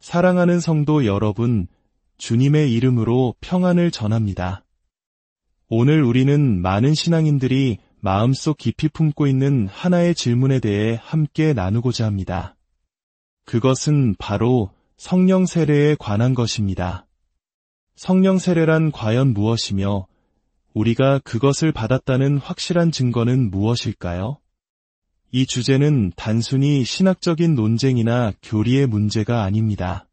사랑하는 성도 여러분, 주님의 이름으로 평안을 전합니다. 오늘 우리는 많은 신앙인들이 마음속 깊이 품고 있는 하나의 질문에 대해 함께 나누고자 합니다. 그것은 바로 성령 세례에 관한 것입니다. 성령 세례란 과연 무엇이며 우리가 그것을 받았다는 확실한 증거는 무엇일까요? 이 주제는 단순히 신학적인 논쟁이나 교리의 문제가 아닙니다.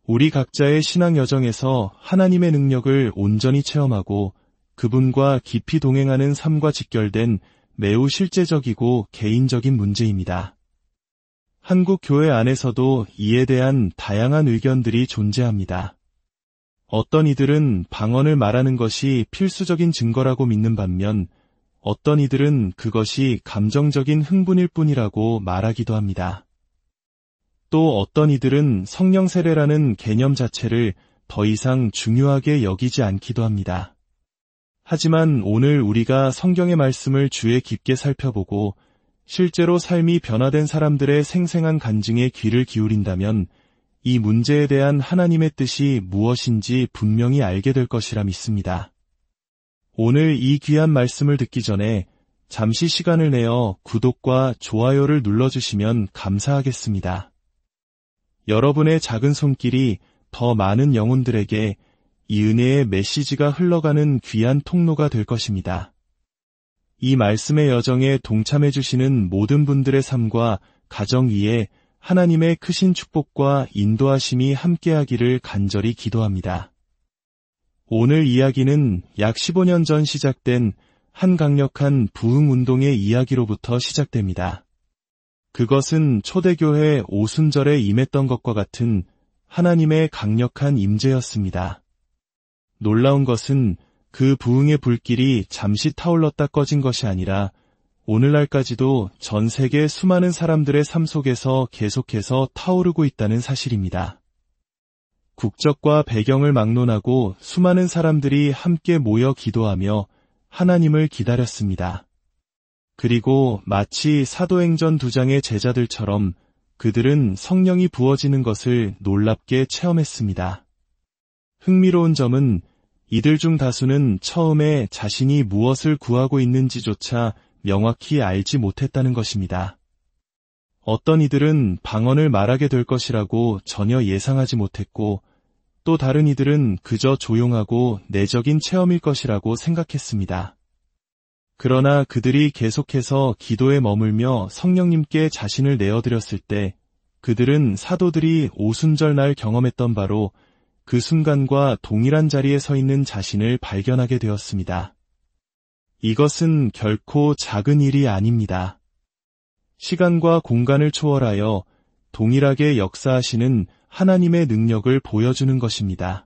우리 각자의 신앙 여정에서 하나님의 능력을 온전히 체험하고 그분과 깊이 동행하는 삶과 직결된 매우 실제적이고 개인적인 문제입니다. 한국 교회 안에서도 이에 대한 다양한 의견들이 존재합니다. 어떤 이들은 방언을 말하는 것이 필수적인 증거라고 믿는 반면 어떤 이들은 그것이 감정적인 흥분일 뿐이라고 말하기도 합니다. 또 어떤 이들은 성령 세례라는 개념 자체를 더 이상 중요하게 여기지 않기도 합니다. 하지만 오늘 우리가 성경의 말씀을 주의 깊게 살펴보고 실제로 삶이 변화된 사람들의 생생한 간증에 귀를 기울인다면 이 문제에 대한 하나님의 뜻이 무엇인지 분명히 알게 될 것이라 믿습니다. 오늘 이 귀한 말씀을 듣기 전에 잠시 시간을 내어 구독과 좋아요를 눌러주시면 감사하겠습니다. 여러분의 작은 손길이 더 많은 영혼들에게 이 은혜의 메시지가 흘러가는 귀한 통로가 될 것입니다. 이 말씀의 여정에 동참해주시는 모든 분들의 삶과 가정 위에 하나님의 크신 축복과 인도하심이 함께하기를 간절히 기도합니다. 오늘 이야기는 약 15년 전 시작된 한 강력한 부흥운동의 이야기로부터 시작됩니다. 그것은 초대교회 오순절에 임했던 것과 같은 하나님의 강력한 임재였습니다. 놀라운 것은 그 부흥의 불길이 잠시 타올랐다 꺼진 것이 아니라 오늘날까지도 전 세계 수많은 사람들의 삶 속에서 계속해서 타오르고 있다는 사실입니다. 국적과 배경을 막론하고 수많은 사람들이 함께 모여 기도하며 하나님을 기다렸습니다. 그리고 마치 사도행전 2장의 제자들처럼 그들은 성령이 부어지는 것을 놀랍게 체험했습니다. 흥미로운 점은 이들 중 다수는 처음에 자신이 무엇을 구하고 있는지조차 명확히 알지 못했다는 것입니다. 어떤 이들은 방언을 말하게 될 것이라고 전혀 예상하지 못했고 또 다른 이들은 그저 조용하고 내적인 체험일 것이라고 생각했습니다. 그러나 그들이 계속해서 기도에 머물며 성령님께 자신을 내어드렸을 때 그들은 사도들이 오순절 날 경험했던 바로 그 순간과 동일한 자리에 서 있는 자신을 발견하게 되었습니다. 이것은 결코 작은 일이 아닙니다. 시간과 공간을 초월하여 동일하게 역사하시는 하나님의 능력을 보여주는 것입니다.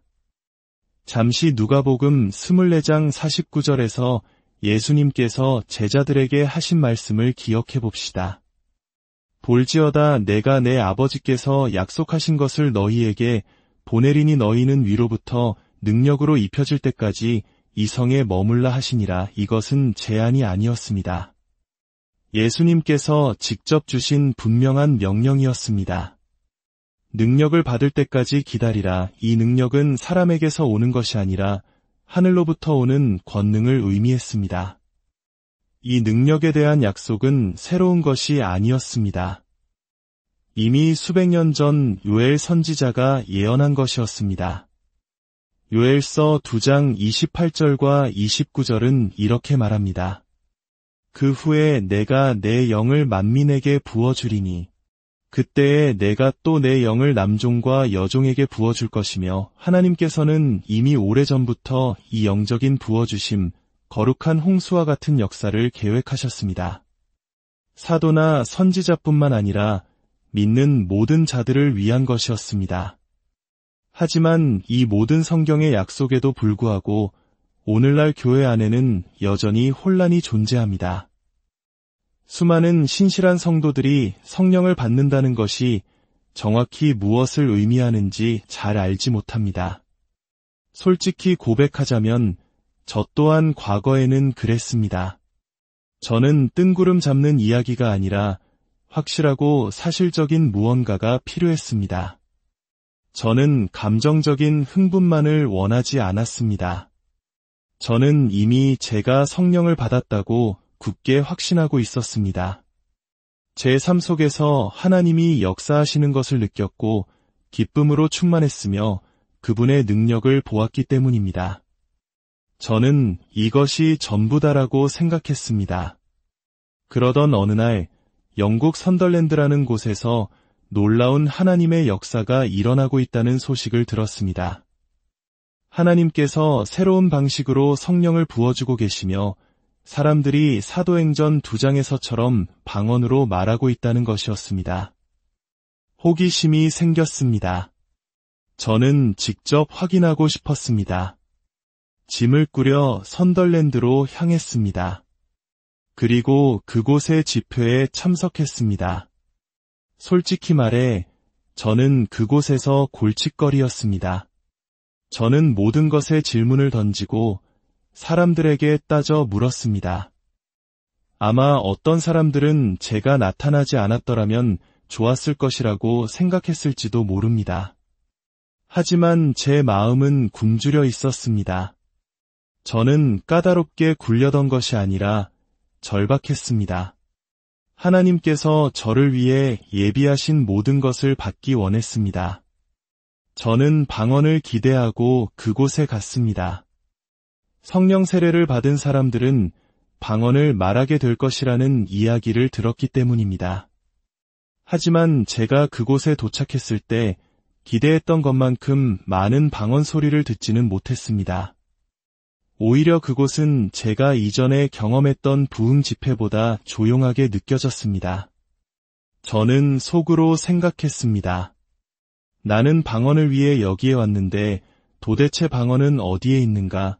잠시 누가복음 24장 49절에서 예수님께서 제자들에게 하신 말씀을 기억해 봅시다. 볼지어다 내가 내 아버지께서 약속하신 것을 너희에게 보내리니 너희는 위로부터 능력으로 입혀질 때까지 이 성에 머물라 하시니라. 이것은 제안이 아니었습니다. 예수님께서 직접 주신 분명한 명령이었습니다. 능력을 받을 때까지 기다리라. 이 능력은 사람에게서 오는 것이 아니라 하늘로부터 오는 권능을 의미했습니다. 이 능력에 대한 약속은 새로운 것이 아니었습니다. 이미 수백 년 전 요엘 선지자가 예언한 것이었습니다. 요엘서 2장 28절과 29절은 이렇게 말합니다. 그 후에 내가 내 영을 만민에게 부어주리니 그때에 내가 또 내 영을 남종과 여종에게 부어줄 것이며 하나님께서는 이미 오래전부터 이 영적인 부어주심, 거룩한 홍수와 같은 역사를 계획하셨습니다. 사도나 선지자뿐만 아니라 믿는 모든 자들을 위한 것이었습니다. 하지만 이 모든 성경의 약속에도 불구하고 오늘날 교회 안에는 여전히 혼란이 존재합니다. 수많은 신실한 성도들이 성령을 받는다는 것이 정확히 무엇을 의미하는지 잘 알지 못합니다. 솔직히 고백하자면 저 또한 과거에는 그랬습니다. 저는 뜬구름 잡는 이야기가 아니라 확실하고 사실적인 무언가가 필요했습니다. 저는 감정적인 흥분만을 원하지 않았습니다. 저는 이미 제가 성령을 받았다고 굳게 확신하고 있었습니다. 제 삶 속에서 하나님이 역사하시는 것을 느꼈고 기쁨으로 충만했으며 그분의 능력을 보았기 때문입니다. 저는 이것이 전부다라고 생각했습니다. 그러던 어느 날 영국 선덜랜드라는 곳에서 놀라운 하나님의 역사가 일어나고 있다는 소식을 들었습니다. 하나님께서 새로운 방식으로 성령을 부어주고 계시며 사람들이 사도행전 2장에서처럼 방언으로 말하고 있다는 것이었습니다. 호기심이 생겼습니다. 저는 직접 확인하고 싶었습니다. 짐을 꾸려 선덜랜드로 향했습니다. 그리고 그곳의 집회에 참석했습니다. 솔직히 말해 저는 그곳에서 골칫거리였습니다. 저는 모든 것에 질문을 던지고 사람들에게 따져 물었습니다. 아마 어떤 사람들은 제가 나타나지 않았더라면 좋았을 것이라고 생각했을지도 모릅니다. 하지만 제 마음은 굶주려 있었습니다. 저는 까다롭게 굴려던 것이 아니라 절박했습니다. 하나님께서 저를 위해 예비하신 모든 것을 받기 원했습니다. 저는 방언을 기대하고 그곳에 갔습니다. 성령 세례를 받은 사람들은 방언을 말하게 될 것이라는 이야기를 들었기 때문입니다. 하지만 제가 그곳에 도착했을 때 기대했던 것만큼 많은 방언 소리를 듣지는 못했습니다. 오히려 그곳은 제가 이전에 경험했던 부흥 집회보다 조용하게 느껴졌습니다. 저는 속으로 생각했습니다. 나는 방언을 위해 여기에 왔는데 도대체 방언은 어디에 있는가?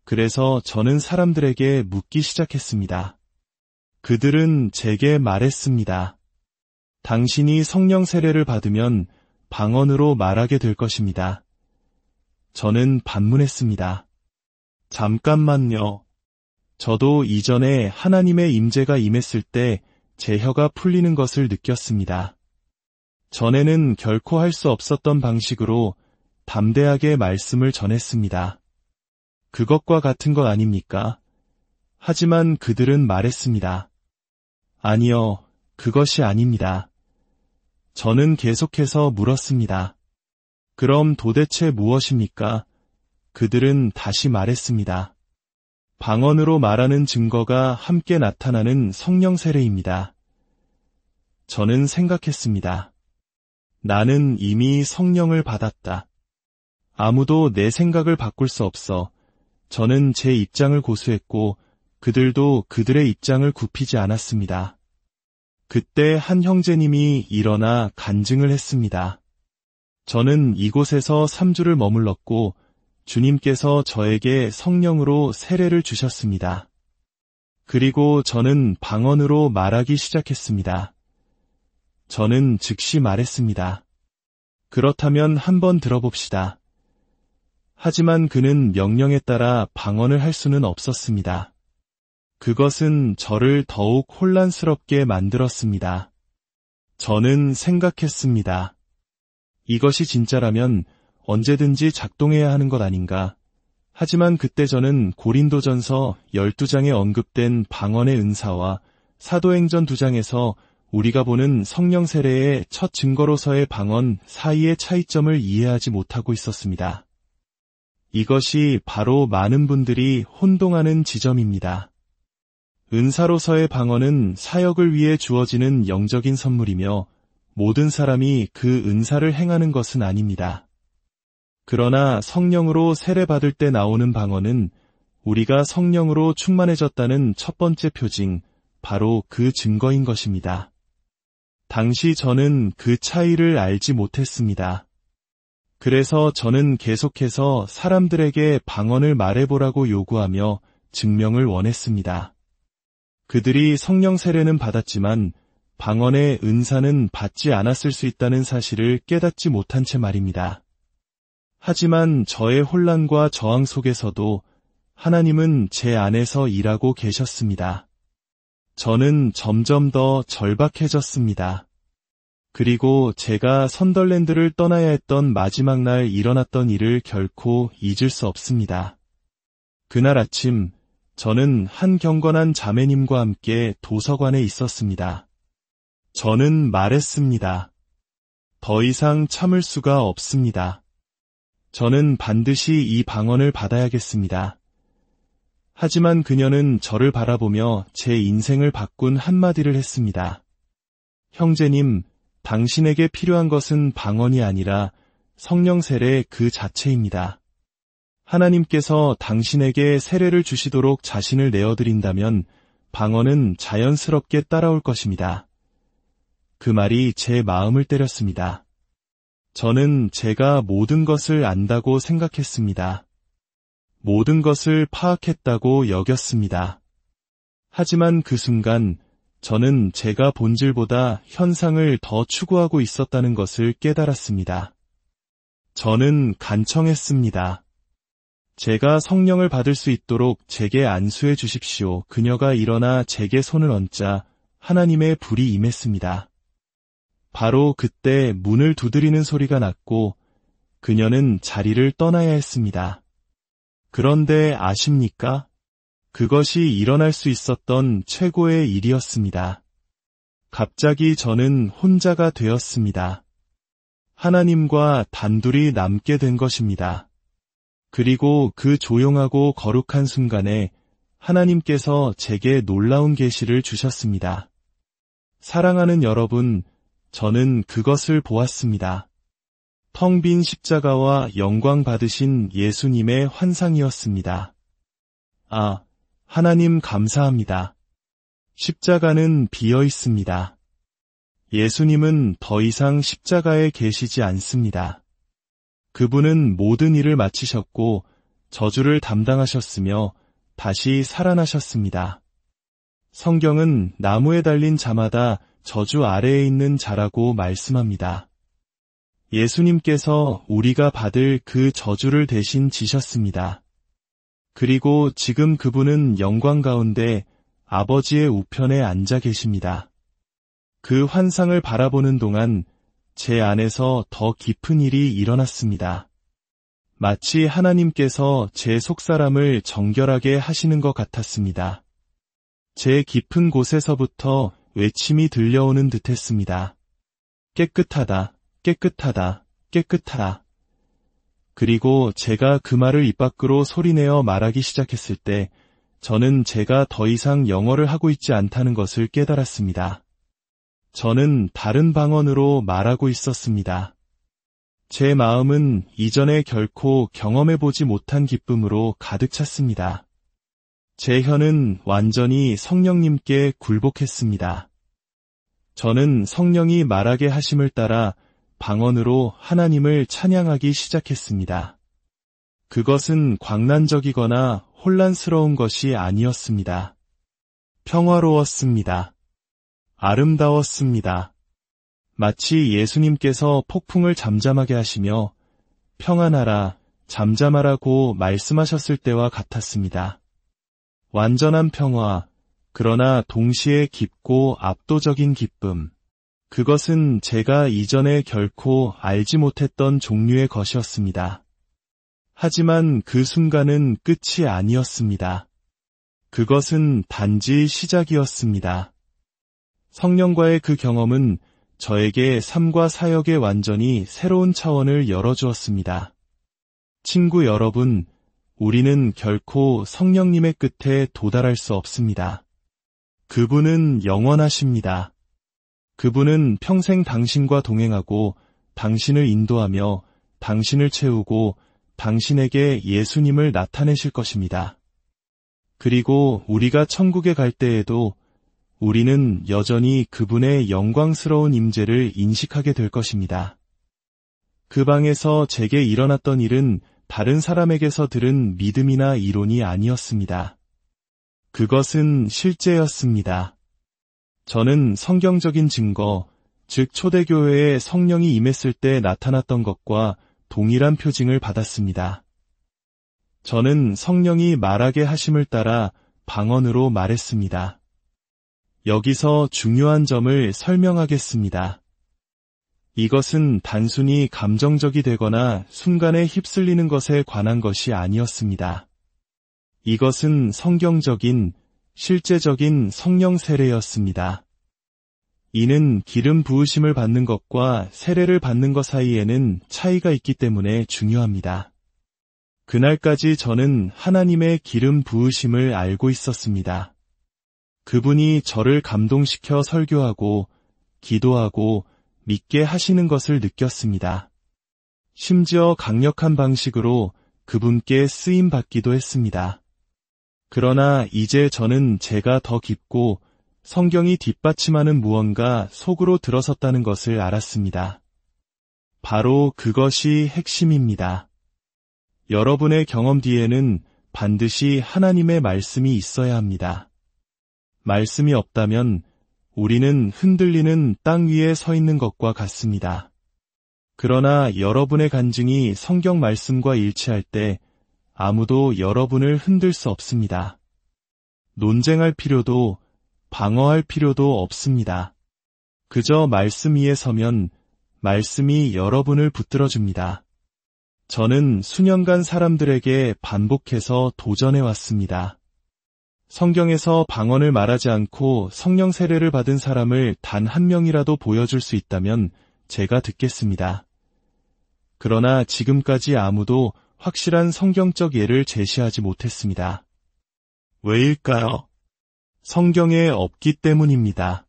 그래서 저는 사람들에게 묻기 시작했습니다. 그들은 제게 말했습니다. 당신이 성령 세례를 받으면 방언으로 말하게 될 것입니다. 저는 반문했습니다. 잠깐만요. 저도 이전에 하나님의 임재가 임했을 때 제 혀가 풀리는 것을 느꼈습니다. 전에는 결코 할 수 없었던 방식으로 담대하게 말씀을 전했습니다. 그것과 같은 것 아닙니까? 하지만 그들은 말했습니다. 아니요, 그것이 아닙니다. 저는 계속해서 물었습니다. 그럼 도대체 무엇입니까? 그들은 다시 말했습니다. 방언으로 말하는 증거가 함께 나타나는 성령 세례입니다. 저는 생각했습니다. 나는 이미 성령을 받았다. 아무도 내 생각을 바꿀 수 없어. 저는 제 입장을 고수했고 그들도 그들의 입장을 굽히지 않았습니다. 그때 한 형제님이 일어나 간증을 했습니다. 저는 이곳에서 3주를 머물렀고 주님께서 저에게 성령으로 세례를 주셨습니다. 그리고 저는 방언으로 말하기 시작했습니다. 저는 즉시 말했습니다. 그렇다면 한번 들어봅시다. 하지만 그는 명령에 따라 방언을 할 수는 없었습니다. 그것은 저를 더욱 혼란스럽게 만들었습니다. 저는 생각했습니다. 이것이 진짜라면 언제든지 작동해야 하는 것 아닌가. 하지만 그때 저는 고린도전서 12장에 언급된 방언의 은사와 사도행전 2장에서 우리가 보는 성령 세례의 첫 증거로서의 방언 사이의 차이점을 이해하지 못하고 있었습니다. 이것이 바로 많은 분들이 혼동하는 지점입니다. 은사로서의 방언은 사역을 위해 주어지는 영적인 선물이며 모든 사람이 그 은사를 행하는 것은 아닙니다. 그러나 성령으로 세례받을 때 나오는 방언은 우리가 성령으로 충만해졌다는 첫 번째 표징, 바로 그 증거인 것입니다. 당시 저는 그 차이를 알지 못했습니다. 그래서 저는 계속해서 사람들에게 방언을 말해보라고 요구하며 증명을 원했습니다. 그들이 성령 세례는 받았지만 방언의 은사는 받지 않았을 수 있다는 사실을 깨닫지 못한 채 말입니다. 하지만 저의 혼란과 저항 속에서도 하나님은 제 안에서 일하고 계셨습니다. 저는 점점 더 절박해졌습니다. 그리고 제가 선덜랜드를 떠나야 했던 마지막 날 일어났던 일을 결코 잊을 수 없습니다. 그날 아침, 저는 한 경건한 자매님과 함께 도서관에 있었습니다. 저는 말했습니다. 더 이상 참을 수가 없습니다. 저는 반드시 이 방언을 받아야겠습니다. 하지만 그녀는 저를 바라보며 제 인생을 바꾼 한마디를 했습니다. 형제님, 당신에게 필요한 것은 방언이 아니라 성령 세례 그 자체입니다. 하나님께서 당신에게 세례를 주시도록 자신을 내어드린다면 방언은 자연스럽게 따라올 것입니다. 그 말이 제 마음을 때렸습니다. 저는 제가 모든 것을 안다고 생각했습니다. 모든 것을 파악했다고 여겼습니다. 하지만 그 순간 저는 제가 본질보다 현상을 더 추구하고 있었다는 것을 깨달았습니다. 저는 간청했습니다. 제가 성령을 받을 수 있도록 제게 안수해 주십시오. 그녀가 일어나 제게 손을 얹자 하나님의 불이 임했습니다. 바로 그때 문을 두드리는 소리가 났고 그녀는 자리를 떠나야 했습니다. 그런데 아십니까? 그것이 일어날 수 있었던 최고의 일이었습니다. 갑자기 저는 혼자가 되었습니다. 하나님과 단둘이 남게 된 것입니다. 그리고 그 조용하고 거룩한 순간에 하나님께서 제게 놀라운 계시를 주셨습니다. 사랑하는 여러분, 저는 그것을 보았습니다. 텅 빈 십자가와 영광 받으신 예수님의 환상이었습니다. 아, 하나님 감사합니다. 십자가는 비어 있습니다. 예수님은 더 이상 십자가에 계시지 않습니다. 그분은 모든 일을 마치셨고 저주를 담당하셨으며 다시 살아나셨습니다. 성경은 나무에 달린 자마다 저주 아래에 있는 자라고 말씀합니다. 예수님께서 우리가 받을 그 저주를 대신 지셨습니다. 그리고 지금 그분은 영광 가운데 아버지의 우편에 앉아 계십니다. 그 환상을 바라보는 동안 제 안에서 더 깊은 일이 일어났습니다. 마치 하나님께서 제 속사람을 정결하게 하시는 것 같았습니다. 제 깊은 곳에서부터 외침이 들려오는 듯했습니다. 깨끗하다, 깨끗하다, 깨끗하다. 그리고 제가 그 말을 입 밖으로 소리내어 말하기 시작했을 때 저는 제가 더 이상 영어를 하고 있지 않다는 것을 깨달았습니다. 저는 다른 방언으로 말하고 있었습니다. 제 마음은 이전에 결코 경험해보지 못한 기쁨으로 가득 찼습니다. 제 혀는 완전히 성령님께 굴복했습니다. 저는 성령이 말하게 하심을 따라 방언으로 하나님을 찬양하기 시작했습니다. 그것은 광란적이거나 혼란스러운 것이 아니었습니다. 평화로웠습니다. 아름다웠습니다. 마치 예수님께서 폭풍을 잠잠하게 하시며 평안하라, 잠잠하라고 말씀하셨을 때와 같았습니다. 완전한 평화, 그러나 동시에 깊고 압도적인 기쁨. 그것은 제가 이전에 결코 알지 못했던 종류의 것이었습니다. 하지만 그 순간은 끝이 아니었습니다. 그것은 단지 시작이었습니다. 성령과의 그 경험은 저에게 삶과 사역의 완전히 새로운 차원을 열어주었습니다. 친구 여러분, 우리는 결코 성령님의 끝에 도달할 수 없습니다. 그분은 영원하십니다. 그분은 평생 당신과 동행하고 당신을 인도하며 당신을 채우고 당신에게 예수님을 나타내실 것입니다. 그리고 우리가 천국에 갈 때에도 우리는 여전히 그분의 영광스러운 임재를 인식하게 될 것입니다. 그 방에서 제게 일어났던 일은 다른 사람에게서 들은 믿음이나 이론이 아니었습니다. 그것은 실제였습니다. 저는 성경적인 증거, 즉 초대교회에 성령이 임했을 때 나타났던 것과 동일한 표징을 받았습니다. 저는 성령이 말하게 하심을 따라 방언으로 말했습니다. 여기서 중요한 점을 설명하겠습니다. 이것은 단순히 감정적이 되거나 순간에 휩쓸리는 것에 관한 것이 아니었습니다. 이것은 성경적인, 실제적인 성령 세례였습니다. 이는 기름 부으심을 받는 것과 세례를 받는 것 사이에는 차이가 있기 때문에 중요합니다. 그날까지 저는 하나님의 기름 부으심을 알고 있었습니다. 그분이 저를 감동시켜 설교하고 기도하고 믿게 하시는 것을 느꼈습니다. 심지어 강력한 방식으로 그분께 쓰임 받기도 했습니다. 그러나 이제 저는 제가 더 깊고 성경이 뒷받침하는 무언가 속으로 들어섰다는 것을 알았습니다. 바로 그것이 핵심입니다. 여러분의 경험 뒤에는 반드시 하나님의 말씀이 있어야 합니다. 말씀이 없다면 우리는 흔들리는 땅 위에 서 있는 것과 같습니다. 그러나 여러분의 간증이 성경 말씀과 일치할 때 아무도 여러분을 흔들 수 없습니다. 논쟁할 필요도 방어할 필요도 없습니다. 그저 말씀 위에 서면 말씀이 여러분을 붙들어줍니다. 저는 수년간 사람들에게 반복해서 도전해 왔습니다. 성경에서 방언을 말하지 않고 성령 세례를 받은 사람을 단 한 명이라도 보여줄 수 있다면 제가 듣겠습니다. 그러나 지금까지 아무도 확실한 성경적 예를 제시하지 못했습니다. 왜일까요? 성경에 없기 때문입니다.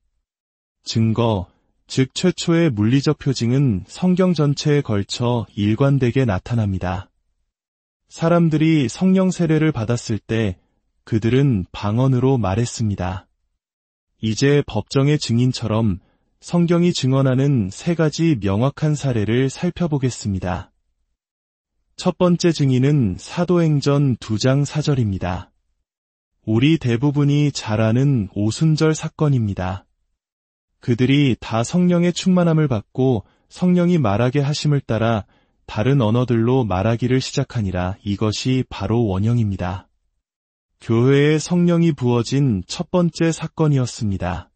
증거, 즉 최초의 물리적 표징은 성경 전체에 걸쳐 일관되게 나타납니다. 사람들이 성령 세례를 받았을 때 그들은 방언으로 말했습니다. 이제 법정의 증인처럼 성경이 증언하는 세 가지 명확한 사례를 살펴보겠습니다. 첫 번째 증인은 사도행전 2장 4절입니다. 우리 대부분이 잘 아는 오순절 사건입니다. 그들이 다 성령의 충만함을 받고 성령이 말하게 하심을 따라 다른 언어들로 말하기를 시작하니라. 이것이 바로 원형입니다. 교회에 성령이 부어진 첫 번째 사건이었습니다.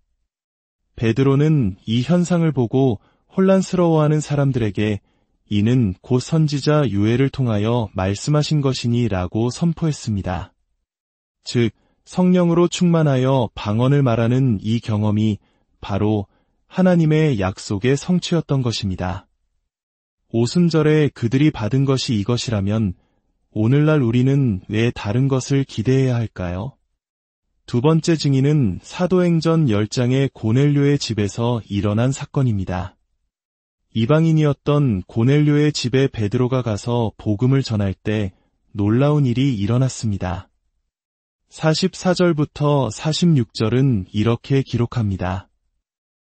베드로는 이 현상을 보고 혼란스러워하는 사람들에게 이는 곧 선지자 요엘을 통하여 말씀하신 것이니 라고 선포했습니다. 즉, 성령으로 충만하여 방언을 말하는 이 경험이 바로 하나님의 약속의 성취였던 것입니다. 오순절에 그들이 받은 것이 이것이라면 오늘날 우리는 왜 다른 것을 기대해야 할까요? 두 번째 증인은 사도행전 10장의 고넬료의 집에서 일어난 사건입니다. 이방인이었던 고넬료의 집에 베드로가 가서 복음을 전할 때 놀라운 일이 일어났습니다. 44절부터 46절은 이렇게 기록합니다.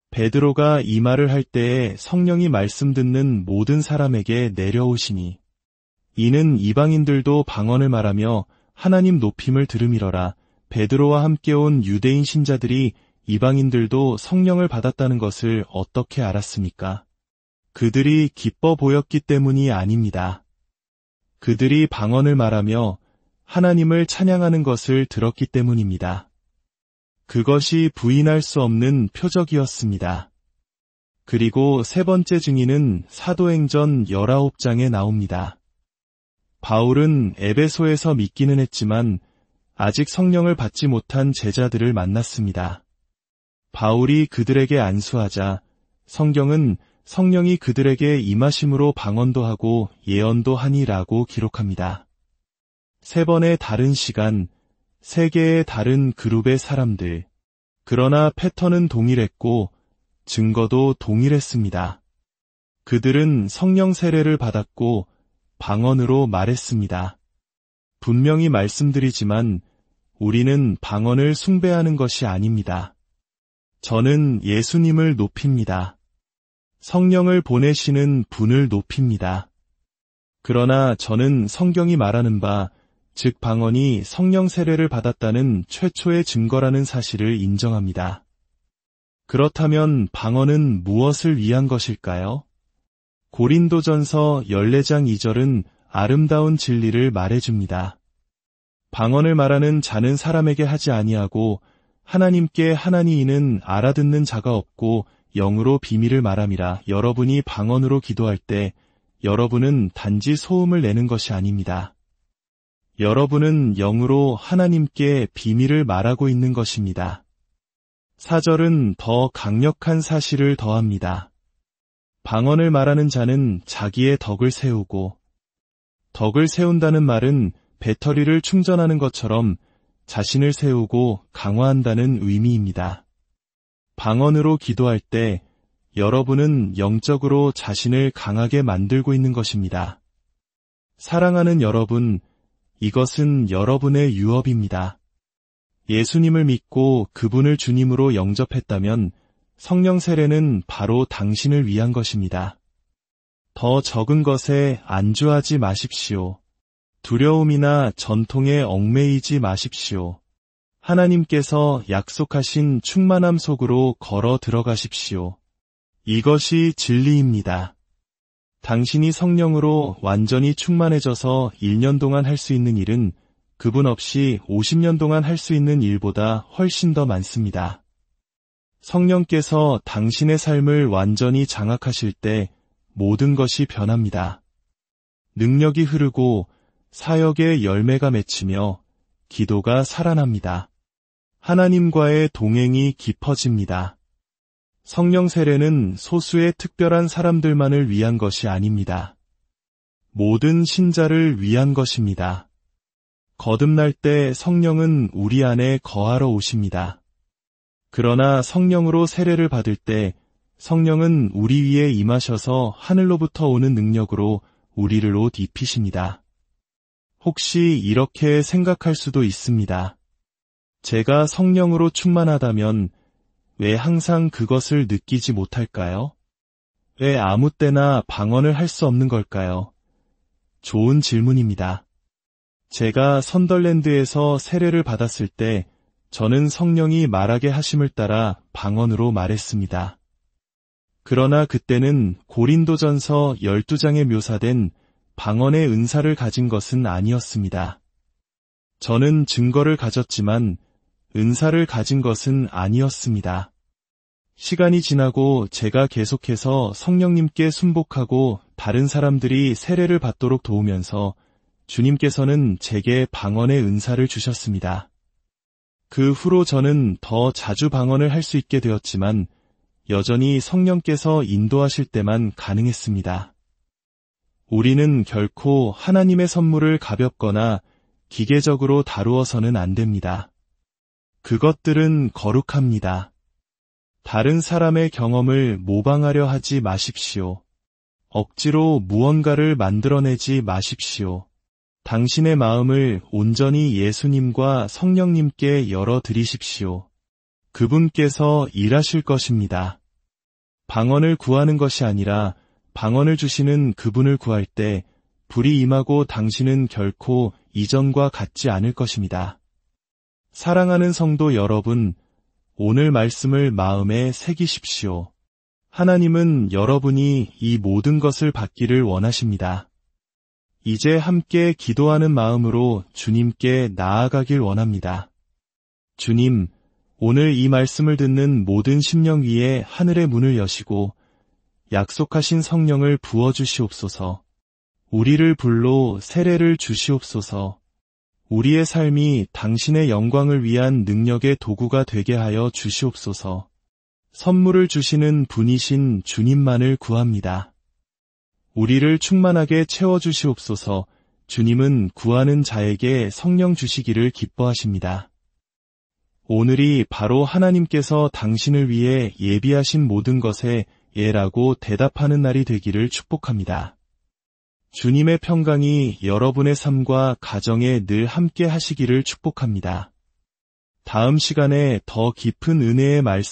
베드로가 이 말을 할 때에 성령이 말씀 듣는 모든 사람에게 내려오시니 이는 이방인들도 방언을 말하며 하나님 높임을 들음이러라. 베드로와 함께 온 유대인 신자들이 이방인들도 성령을 받았다는 것을 어떻게 알았습니까? 그들이 기뻐 보였기 때문이 아닙니다. 그들이 방언을 말하며 하나님을 찬양하는 것을 들었기 때문입니다. 그것이 부인할 수 없는 표적이었습니다. 그리고 세 번째 증인은 사도행전 19장에 나옵니다. 바울은 에베소에서 믿기는 했지만 아직 성령을 받지 못한 제자들을 만났습니다. 바울이 그들에게 안수하자 성경은 성령이 그들에게 임하심으로 방언도 하고 예언도 하니라고 기록합니다. 세 번의 다른 시간, 세 개의 다른 그룹의 사람들. 그러나 패턴은 동일했고 증거도 동일했습니다. 그들은 성령 세례를 받았고 방언으로 말했습니다. 분명히 말씀드리지만 우리는 방언을 숭배하는 것이 아닙니다. 저는 예수님을 높입니다. 성령을 보내시는 분을 높입니다. 그러나 저는 성경이 말하는 바, 즉 방언이 성령 세례를 받았다는 최초의 증거라는 사실을 인정합니다. 그렇다면 방언은 무엇을 위한 것일까요? 고린도전서 14장 2절은 아름다운 진리를 말해줍니다. 방언을 말하는 자는 사람에게 하지 아니하고 하나님께 하나니 이는 알아듣는 자가 없고 영으로 비밀을 말함이라. 여러분이 방언으로 기도할 때 여러분은 단지 소음을 내는 것이 아닙니다. 여러분은 영으로 하나님께 비밀을 말하고 있는 것입니다. 4절은 더 강력한 사실을 더합니다. 방언을 말하는 자는 자기의 덕을 세우고, 덕을 세운다는 말은 배터리를 충전하는 것처럼 자신을 세우고 강화한다는 의미입니다. 방언으로 기도할 때 여러분은 영적으로 자신을 강하게 만들고 있는 것입니다. 사랑하는 여러분, 이것은 여러분의 유업입니다. 예수님을 믿고 그분을 주님으로 영접했다면 성령 세례는 바로 당신을 위한 것입니다. 더 적은 것에 안주하지 마십시오. 두려움이나 전통에 얽매이지 마십시오. 하나님께서 약속하신 충만함 속으로 걸어 들어가십시오. 이것이 진리입니다. 당신이 성령으로 완전히 충만해져서 1년 동안 할 수 있는 일은 그분 없이 50년 동안 할 수 있는 일보다 훨씬 더 많습니다. 성령께서 당신의 삶을 완전히 장악하실 때 모든 것이 변합니다. 능력이 흐르고 사역의 열매가 맺히며 기도가 살아납니다. 하나님과의 동행이 깊어집니다. 성령 세례는 소수의 특별한 사람들만을 위한 것이 아닙니다. 모든 신자를 위한 것입니다. 거듭날 때 성령은 우리 안에 거하러 오십니다. 그러나 성령으로 세례를 받을 때 성령은 우리 위에 임하셔서 하늘로부터 오는 능력으로 우리를 옷 입히십니다. 혹시 이렇게 생각할 수도 있습니다. 제가 성령으로 충만하다면 왜 항상 그것을 느끼지 못할까요? 왜 아무 때나 방언을 할 수 없는 걸까요? 좋은 질문입니다. 제가 선덜랜드에서 세례를 받았을 때 저는 성령이 말하게 하심을 따라 방언으로 말했습니다. 그러나 그때는 고린도전서 12장에 묘사된 방언의 은사를 가진 것은 아니었습니다. 저는 증거를 가졌지만 은사를 가진 것은 아니었습니다. 시간이 지나고 제가 계속해서 성령님께 순복하고 다른 사람들이 세례를 받도록 도우면서 주님께서는 제게 방언의 은사를 주셨습니다. 그 후로 저는 더 자주 방언을 할 수 있게 되었지만 여전히 성령께서 인도하실 때만 가능했습니다. 우리는 결코 하나님의 선물을 가볍거나 기계적으로 다루어서는 안 됩니다. 그것들은 거룩합니다. 다른 사람의 경험을 모방하려 하지 마십시오. 억지로 무언가를 만들어내지 마십시오. 당신의 마음을 온전히 예수님과 성령님께 열어드리십시오. 그분께서 일하실 것입니다. 방언을 구하는 것이 아니라 방언을 주시는 그분을 구할 때 불이 임하고 당신은 결코 이전과 같지 않을 것입니다. 사랑하는 성도 여러분, 오늘 말씀을 마음에 새기십시오. 하나님은 여러분이 이 모든 것을 받기를 원하십니다. 이제 함께 기도하는 마음으로 주님께 나아가길 원합니다. 주님, 오늘 이 말씀을 듣는 모든 심령 위에 하늘의 문을 여시고 약속하신 성령을 부어주시옵소서. 우리를 불러 세례를 주시옵소서. 우리의 삶이 당신의 영광을 위한 능력의 도구가 되게 하여 주시옵소서. 선물을 주시는 분이신 주님만을 구합니다. 우리를 충만하게 채워주시옵소서. 주님은 구하는 자에게 성령 주시기를 기뻐하십니다. 오늘이 바로 하나님께서 당신을 위해 예비하신 모든 것에 예라고 대답하는 날이 되기를 축복합니다. 주님의 평강이 여러분의 삶과 가정에 늘 함께 하시기를 축복합니다. 다음 시간에 더 깊은 은혜의 말씀